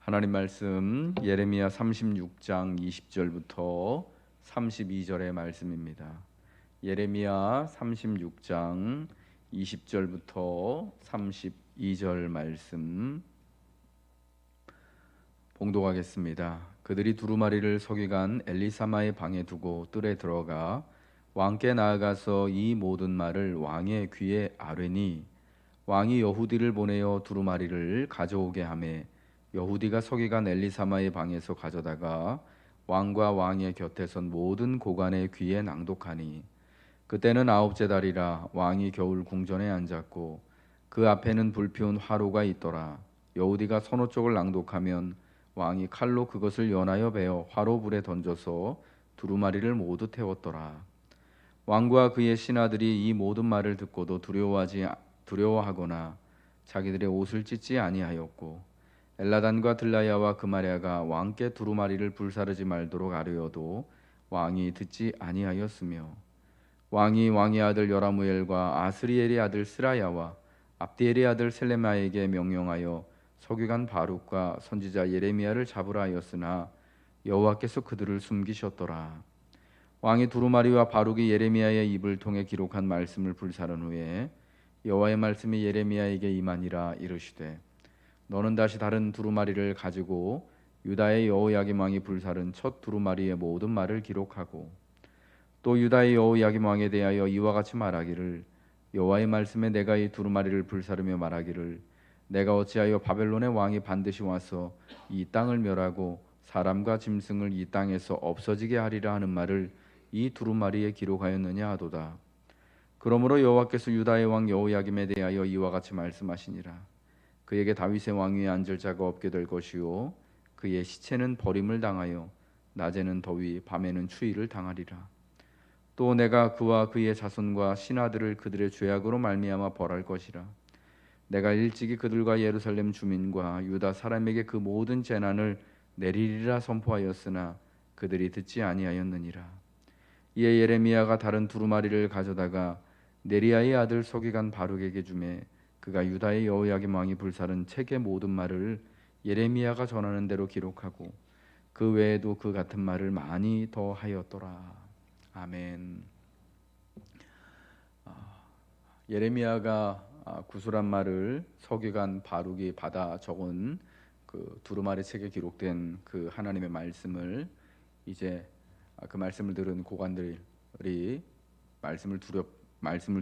하나님 말씀 예레미야 36장 20절부터 32절의 말씀입니다. 예레미야 36장 20절부터 32절 말씀 봉독하겠습니다. 그들이 두루마리를 서기관 엘리사마의 방에 두고 뜰에 들어가 왕께 나아가서 이 모든 말을 왕의 귀에 아뢰니 왕이 여후디를 보내어 두루마리를 가져오게 하매 여후디가 서기관 엘리사마의 방에서 가져다가 왕과 왕의 곁에 선 모든 고관의 귀에 낭독하니 그때는 아홉째 달이라 왕이 겨울 궁전에 앉았고 그 앞에는 불피운 화로가 있더라. 여후디가 서너 쪽을 낭독하면 왕이 칼로 그것을 연하여 베어 화로 불에 던져서 두루마리를 모두 태웠더라. 왕과 그의 신하들이 이 모든 말을 듣고도 두려워하거나 자기들의 옷을 찢지 아니하였고 엘라단과 들라야와 그마랴가 왕께 두루마리를 불사르지 말도록 아뢰어도 왕이 듣지 아니하였으며 왕이 왕의 아들 여라무엘과 아스리엘의 아들 스라야와 압디엘의 아들 셀레마에게 명령하여 서기관 바룩과 선지자 예레미야를 잡으라 하였으나 여호와께서 그들을 숨기셨더라. 왕이 두루마리와 바룩이 예레미야의 입을 통해 기록한 말씀을 불사른 후에 여호와의 말씀이 예레미야에게 임하니라. 이르시되 너는 다시 다른 두루마리를 가지고 유다의 여호야김 왕이 불사른 첫 두루마리의 모든 말을 기록하고 또 유다의 여호야김 왕에 대하여 이와 같이 말하기를 여호와의 말씀에 내가 이 두루마리를 불사르며 말하기를 내가 어찌하여 바벨론의 왕이 반드시 와서 이 땅을 멸하고 사람과 짐승을 이 땅에서 없어지게 하리라 하는 말을 이 두루마리에 기록하였느냐 하도다. 그러므로 여호와께서 유다의 왕 여호야김에 대하여 이와 같이 말씀하시니라. 그에게 다윗의 왕위에 앉을 자가 없게 될 것이요 그의 시체는 버림을 당하여 낮에는 더위 밤에는 추위를 당하리라. 또 내가 그와 그의 자손과 신하들을 그들의 죄악으로 말미암아 벌할 것이라. 내가 일찍이 그들과 예루살렘 주민과 유다 사람에게 그 모든 재난을 내리리라 선포하였으나 그들이 듣지 아니하였느니라. 이에 예레미야가 다른 두루마리를 가져다가 네리야의 아들 서기관 바룩에게 주매 그가 유다의 여호야김 왕이 불사른 책의 모든 말을 예레미야가 전하는 대로 기록하고 그 외에도 그 같은 말을 많이 더 하였더라. 아멘. 예레미야가 구술한 말을 서기관 바룩이 받아 적은 그 두루마리 책에 기록된 그 하나님의 말씀을 이제 그 말씀을 들은 고관들이 말씀을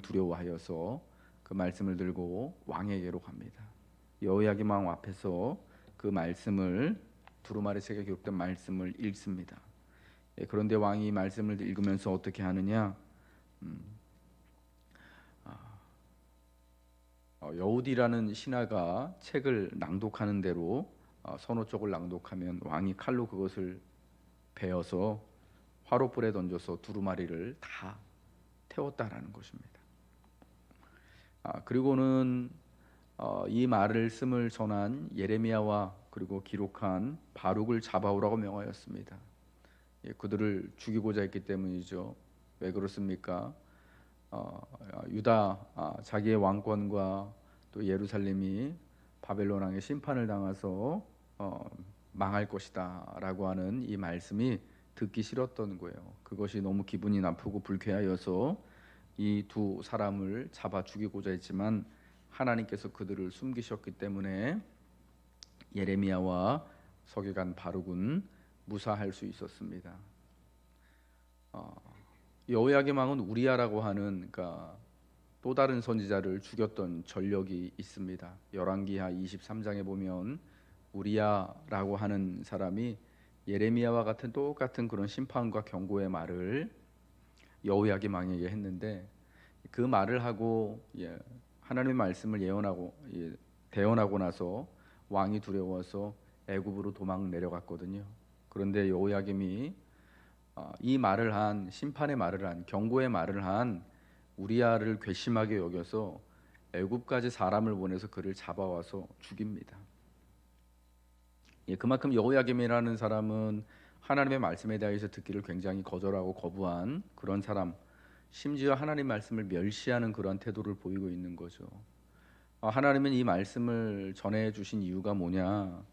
두려워하여서 그 말씀을 들고 왕에게로 갑니다. 여호야김 왕 앞에서 그 말씀을 두루마리 책에 기록된 말씀을 읽습니다. 그런데 왕이 이 말씀을 읽으면서 어떻게 하느냐? 여우디라는 신하가 책을 낭독하는 대로 서너 쪽을 낭독하면 왕이 칼로 그것을 베어서 화롯불에 던져서 두루마리를 다 태웠다라는 것입니다. 그리고는 이 말씀을 전한 예레미야와 그리고 기록한 바룩을 잡아오라고 명하였습니다. 그들을 죽이고자 했기 때문이죠. 왜 그렇습니까? 유다 자기의 왕권과 또 예루살렘이 바벨론 왕의 심판을 당해서 망할 것이다라고 하는 이 말씀이 듣기 싫었던 거예요. 그것이 너무 기분이 나쁘고 불쾌하여서 이 두 사람을 잡아 죽이고자 했지만 하나님께서 그들을 숨기셨기 때문에 예레미야와 서기관 바룩은 무사할 수 있었습니다. 여호야김 왕은 우리야라고 하는 또 다른 선지자를 죽였던 전력이 있습니다. 열왕기하 23장에 보면 우리야라고 하는 사람이 예레미야와 같은 똑같은 그런 심판과 경고의 말을 여호야김 왕에게 했는데 그 말을 하고 하나님의 말씀을 대언하고 나서 왕이 두려워서 애굽으로 도망 내려갔거든요. 그런데 여호야김이 이 말을 한 심판의 말을 한 경고의 말을 한 우리야를 괘씸하게 여겨서 애굽까지 사람을 보내서 그를 잡아와서 죽입니다. 그만큼 여호야김이라는 사람은 하나님의 말씀에 대해서 듣기를 굉장히 거절하고 거부한 그런 사람, 심지어 하나님 말씀을 멸시하는 그런 태도를 보이고 있는 거죠. 하나님은 이 말씀을 전해 주신 이유가 뭐냐?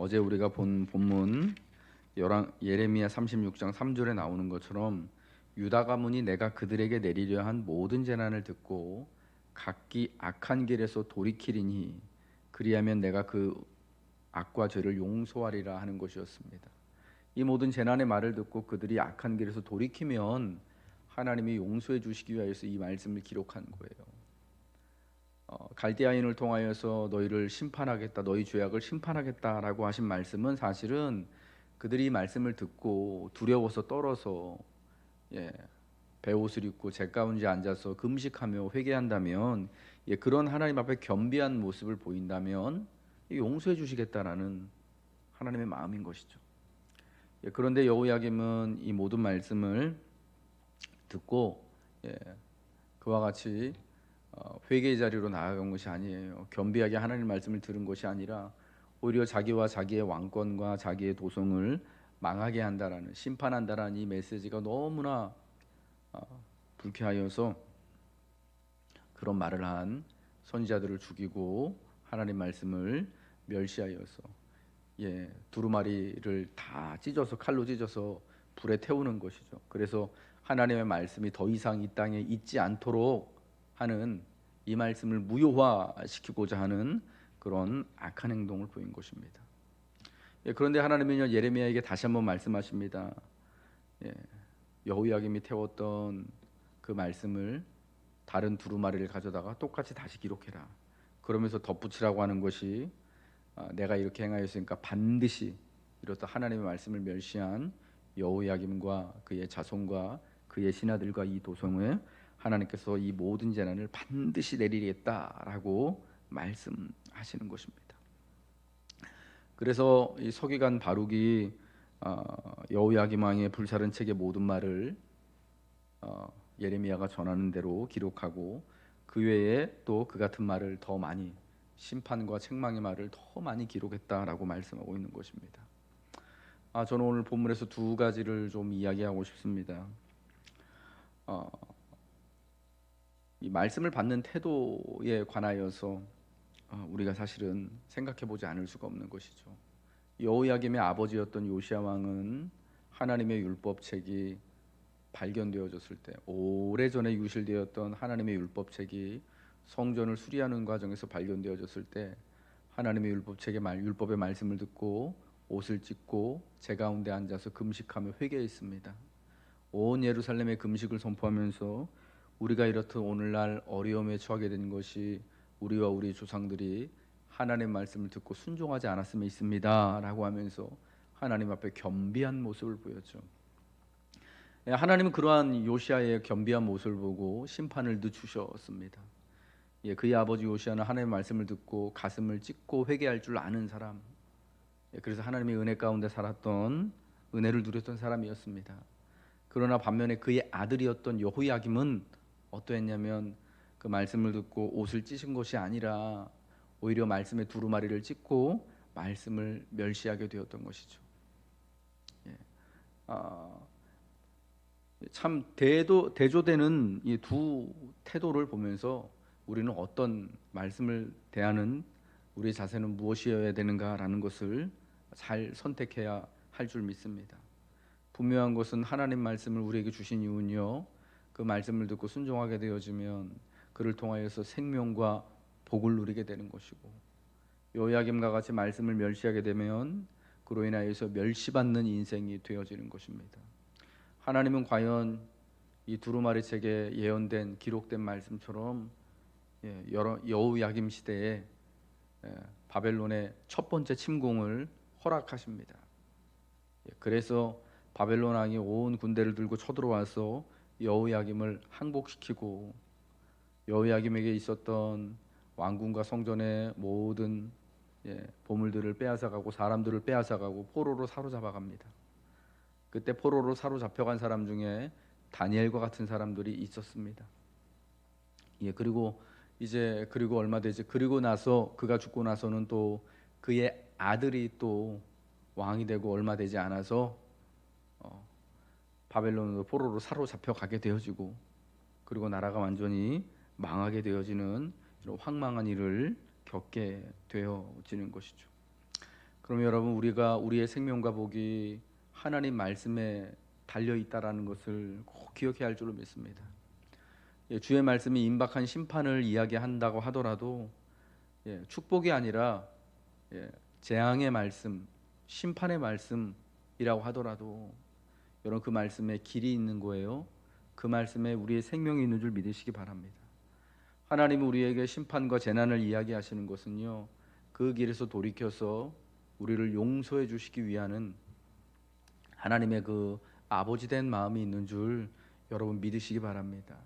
어제 우리가 본 본문 예레미야 36장 3절에 나오는 것처럼 유다 가문이 내가 그들에게 내리려 한 모든 재난을 듣고 각기 악한 길에서 돌이키리니 그리하면 내가 그 악과 죄를 용서하리라 하는 것이었습니다. 이 모든 재난의 말을 듣고 그들이 악한 길에서 돌이키면 하나님이 용서해 주시기 위하여서 이 말씀을 기록한 거예요. 갈대아인을 통하여서 너희를 심판하겠다, 너희 죄악을 심판하겠다라고 하신 말씀은 사실은 그들이 이 말씀을 듣고 두려워서 떨어서 베옷을 입고 잿가운지에 앉아서 금식하며 회개한다면 그런 하나님 앞에 겸비한 모습을 보인다면 용서해 주시겠다라는 하나님의 마음인 것이죠. 그런데 여호야김은 이 모든 말씀을 듣고 그와 같이 회개의 자리로 나아간 것이 아니에요. 겸비하게 하나님 말씀을 들은 것이 아니라 오히려 자기와 자기의 왕권과 자기의 도성을 망하게 한다라는, 심판한다라는 이 메시지가 너무나 불쾌하여서 그런 말을 한 선지자들을 죽이고 하나님 말씀을 멸시하여서 두루마리를 다 찢어서 칼로 찢어서 불에 태우는 것이죠. 그래서 하나님의 말씀이 더 이상 이 땅에 있지 않도록 하는, 이 말씀을 무효화시키고자 하는 그런 악한 행동을 보인 것입니다. 그런데 하나님은 예레미야에게 다시 한번 말씀하십니다. 여호야김이 태웠던 그 말씀을 다른 두루마리를 가져다가 똑같이 다시 기록해라. 그러면서 덧붙이라고 하는 것이 내가 이렇게 행하였으니까 반드시 이렇다 하나님의 말씀을 멸시한 여호야김과 그의 자손과 그의 신하들과 이 도성에 하나님께서 이 모든 재난을 반드시 내리겠다라고 말씀하시는 것입니다. 그래서 이 서기관 바룩이 여호야김 왕의 불사른 책의 모든 말을 예레미야가 전하는 대로 기록하고 그 외에 또 그 같은 말을 더 많이, 심판과 책망의 말을 더 많이 기록했다라고 말씀하고 있는 것입니다. 저는 오늘 본문에서 두 가지를 좀 이야기하고 싶습니다. 이 말씀을 받는 태도에 관하여서 우리가 사실은 생각해보지 않을 수가 없는 것이죠. 여호야김의 아버지였던 요시야 왕은 하나님의 율법책이 발견되어졌을 때, 오래전에 유실되었던 하나님의 율법책이 성전을 수리하는 과정에서 발견되어졌을 때 하나님의 율법의 말씀을 듣고 옷을 찢고 제 가운데 앉아서 금식하며 회개했습니다. 온 예루살렘의 금식을 선포하면서 우리가 이렇듯 오늘날 어려움에 처하게 된 것이 우리와 우리 조상들이 하나님의 말씀을 듣고 순종하지 않았음에 있습니다 라고 하면서 하나님 앞에 겸비한 모습을 보였죠. 하나님은 그러한 요시야의 겸비한 모습을 보고 심판을 늦추셨습니다. 그의 아버지 요시야는 하나님의 말씀을 듣고 가슴을 찢고 회개할 줄 아는 사람, 그래서 하나님의 은혜 가운데 살았던, 은혜를 누렸던 사람이었습니다. 그러나 반면에 그의 아들이었던 여호야김은 어떠했냐면 그 말씀을 듣고 옷을 찢은 것이 아니라 오히려 말씀의 두루마리를 찢고 말씀을 멸시하게 되었던 것이죠. 참 대조되는 이 두 태도를 보면서 우리는 어떤 말씀을 대하는 우리 자세는 무엇이어야 되는가라는 것을 잘 선택해야 할 줄 믿습니다. 분명한 것은 하나님 말씀을 우리에게 주신 이유는요, 그 말씀을 듣고 순종하게 되어지면 그를 통하여서 생명과 복을 누리게 되는 것이고, 요야김과 같이 말씀을 멸시하게 되면 그로 인하여서 멸시받는 인생이 되어지는 것입니다. 하나님은 과연 이 두루마리 책에 예언된, 기록된 말씀처럼 여호야김 시대에 바벨론의 첫 번째 침공을 허락하십니다. 그래서 바벨론 왕이 온 군대를 들고 쳐들어와서 여호야김을 항복시키고 여호야김에게 있었던 왕궁과 성전의 모든 보물들을 빼앗아가고 사람들을 빼앗아가고 포로로 사로잡아갑니다. 그때 포로로 사로잡혀간 사람 중에 다니엘과 같은 사람들이 있었습니다. 그리고 얼마 되지, 그리고 나서 그가 죽고 나서는 또 그의 아들이 또 왕이 되고 얼마 되지 않아서 바벨론으로 포로로 사로잡혀 가게 되어지고, 그리고 나라가 완전히 망하게 되어지는 이런 황망한 일을 겪게 되어지는 것이죠. 그럼 여러분, 우리가 우리의 생명과 복이 하나님 말씀에 달려 있다라는 것을 꼭 기억해야 할 줄로 믿습니다. 주의 말씀이 임박한 심판을 이야기한다고 하더라도 축복이 아니라 재앙의 말씀, 심판의 말씀이라고 하더라도 여러분, 그 말씀에 길이 있는 거예요. 그 말씀에 우리의 생명이 있는 줄 믿으시기 바랍니다. 하나님이 우리에게 심판과 재난을 이야기하시는 것은요, 그 길에서 돌이켜서 우리를 용서해 주시기 위한 하나님의 그 아버지 된 마음이 있는 줄 여러분 믿으시기 바랍니다.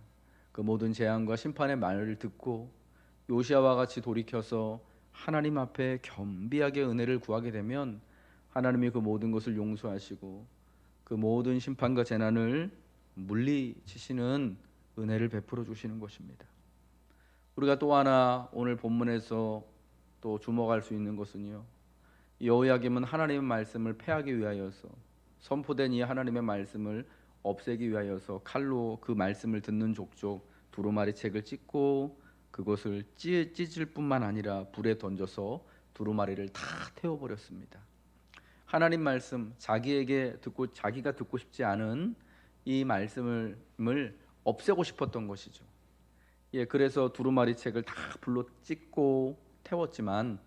그 모든 재앙과 심판의 말을 듣고 요시아와 같이 돌이켜서 하나님 앞에 겸비하게 은혜를 구하게 되면 하나님이 그 모든 것을 용서하시고 그 모든 심판과 재난을 물리치시는 은혜를 베풀어 주시는 것입니다. 우리가 또 하나 오늘 본문에서 또 주목할 수 있는 것은요, 여호야김은 하나님의 말씀을 폐하기 위하여서, 선포된 이 하나님의 말씀을 없애기 위하여서 칼로 그 말씀을 듣는 족족 두루마리 책을 찢고 그것을 찢을 뿐만 아니라 불에 던져서 두루마리를 다 태워버렸습니다. 하나님 말씀, 자기가 듣고 싶지 않은 이 말씀을 없애고 싶었던 것이죠. 그래서 두루마리 책을 다 불로 찢고 태웠지만,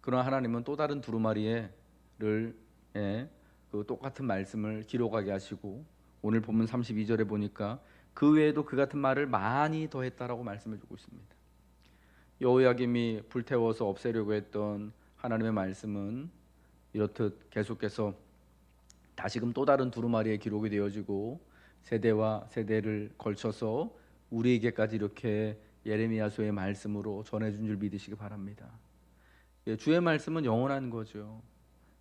그러나 하나님은 또 다른 두루마리를 그 똑같은 말씀을 기록하게 하시고, 오늘 본문 32절에 보니까 그 외에도 그 같은 말을 많이 더했다라고 말씀해 주고 있습니다. 여호야김이 불태워서 없애려고 했던 하나님의 말씀은 이렇듯 계속해서 다시금 또 다른 두루마리에 기록이 되어지고 세대와 세대를 걸쳐서 우리에게까지 이렇게 예레미야서의 말씀으로 전해준 줄 믿으시기 바랍니다. 주의 말씀은 영원한 거죠.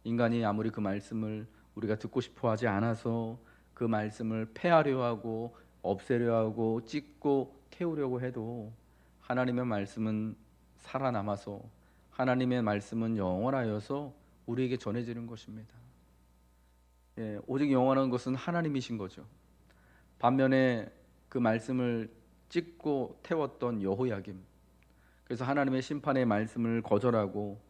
인간이 아무리 그 말씀을 우리가 듣고 싶어 하지 않아서 그 말씀을 폐하려 하고 없애려 하고 찢고 태우려고 해도 하나님의 말씀은 살아남아서, 하나님의 말씀은 영원하여서 우리에게 전해지는 것입니다. 오직 영원한 것은 하나님이신 거죠. 반면에 그 말씀을 찢고 태웠던 여호야김, 그래서 하나님의 심판의 말씀을 거절하고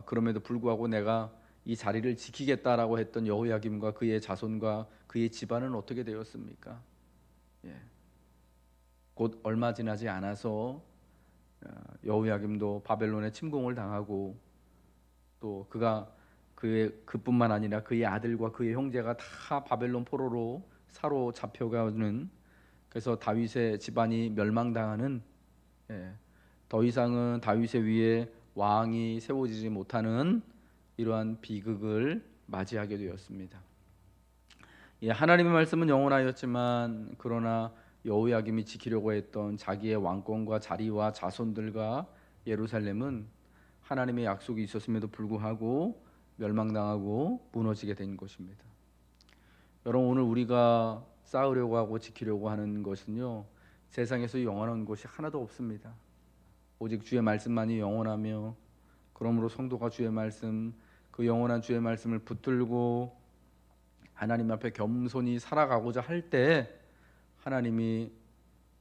그럼에도 불구하고 내가 이 자리를 지키겠다라고 했던 여호야김과 그의 자손과 그의 집안은 어떻게 되었습니까? 곧 얼마 지나지 않아서 여호야김도 바벨론의 침공을 당하고, 또 그뿐만 아니라 그의 아들과 그의 형제가 다 바벨론 포로로 사로잡혀가는, 그래서 다윗의 집안이 멸망당하는, 더 이상은 다윗의 위에 왕이 세워지지 못하는 이러한 비극을 맞이하게 되었습니다. 하나님의 말씀은 영원하였지만, 그러나 여호야김이 지키려고 했던 자기의 왕권과 자리와 자손들과 예루살렘은 하나님의 약속이 있었음에도 불구하고 멸망당하고 무너지게 된 것입니다. 여러분, 오늘 우리가 쌓으려고 하고 지키려고 하는 것은요, 세상에서 영원한 것이 하나도 없습니다. 오직 주의 말씀만이 영원하며, 그러므로 성도가 주의 말씀, 그 영원한 주의 말씀을 붙들고 하나님 앞에 겸손히 살아가고자 할 때 하나님이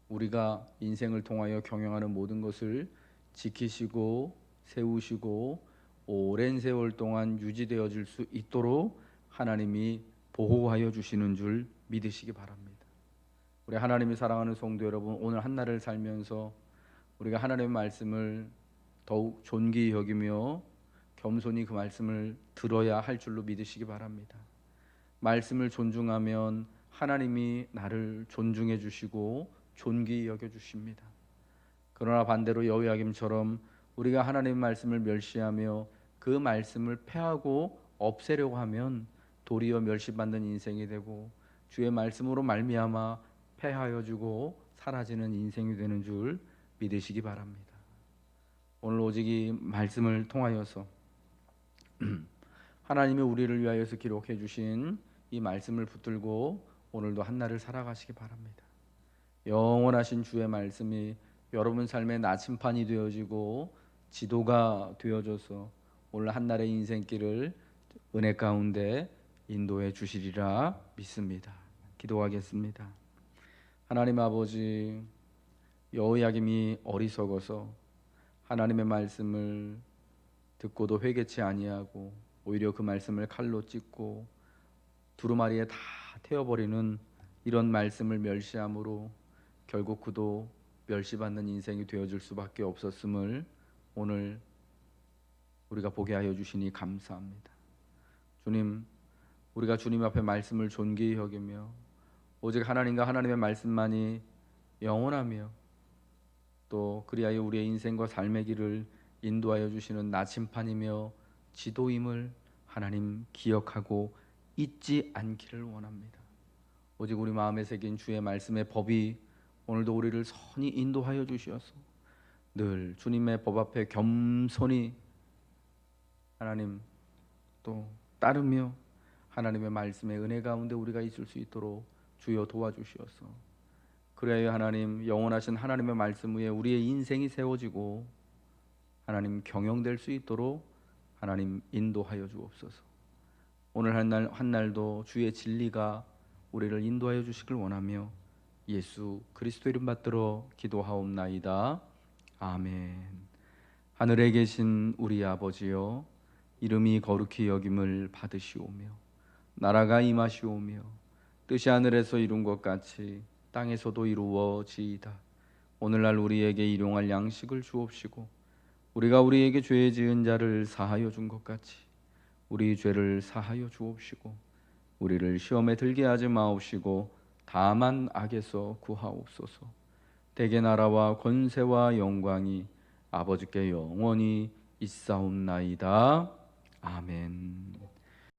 우리가 인생을 통하여 경영하는 모든 것을 지키시고 세우시고 오랜 세월 동안 유지되어질 수 있도록 하나님이 보호하여 주시는 줄 믿으시기 바랍니다. 우리 하나님이 사랑하는 성도 여러분, 오늘 한날을 살면서 우리가 하나님의 말씀을 더욱 존귀히 여기며 겸손히 그 말씀을 들어야 할 줄로 믿으시기 바랍니다. 말씀을 존중하면 하나님이 나를 존중해 주시고 존귀히 여겨 주십니다. 그러나 반대로 여호야김처럼 우리가 하나님의 말씀을 멸시하며 그 말씀을 폐하고 없애려고 하면 도리어 멸시받는 인생이 되고 주의 말씀으로 말미암아 폐하여 주고 사라지는 인생이 되는 줄 믿으시기 바랍니다. 오늘 오직 이 말씀을 통하여서 하나님이 우리를 위하여서 기록해 주신 이 말씀을 붙들고 오늘도 한날을 살아가시기 바랍니다. 영원하신 주의 말씀이 여러분 삶의 나침판이 되어지고 지도가 되어져서 오늘 한날의 인생길을 은혜 가운데 인도해 주시리라 믿습니다. 기도하겠습니다. 하나님 아버지, 여호야김이 어리석어서 하나님의 말씀을 듣고도 회개치 아니하고 오히려 그 말씀을 칼로 찢고 두루마리에 다 태워버리는 이런 말씀을 멸시함으로 결국 그도 멸시받는 인생이 되어질 수밖에 없었음을 오늘 우리가 보게 하여 주시니 감사합니다. 주님, 우리가 주님 앞에 말씀을 존귀히 여기며 오직 하나님과 하나님의 말씀만이 영원하며 또 그리하여 우리의 인생과 삶의 길을 인도하여 주시는 나침판이며 지도임을 하나님 기억하고 잊지 않기를 원합니다. 오직 우리 마음에 새긴 주의 말씀의 법이 오늘도 우리를 선히 인도하여 주시어서 늘 주님의 법 앞에 겸손히 하나님 또 따르며 하나님의 말씀의 은혜 가운데 우리가 있을 수 있도록 주여 도와주시어서 그래야 하나님 영원하신 하나님의 말씀 위에 우리의 인생이 세워지고 하나님 경영될 수 있도록 하나님 인도하여 주옵소서. 오늘 한 날도 주의 진리가 우리를 인도하여 주시길 원하며 예수 그리스도 이름 받들어 기도하옵나이다. 아멘. 하늘에 계신 우리 아버지여, 이름이 거룩히 여김을 받으시오며 나라가 임하시오며 뜻이 하늘에서 이룬 것 같이 땅에서도 이루어지이다. 오늘날 우리에게 일용할 양식을 주옵시고 우리가 우리에게 죄 지은 자를 사하여 준 것 같이 우리 죄를 사하여 주옵시고 우리를 시험에 들게 하지 마옵시고 다만 악에서 구하옵소서. 대개 나라와 권세와 영광이 아버지께 영원히 있사옵나이다. 아멘.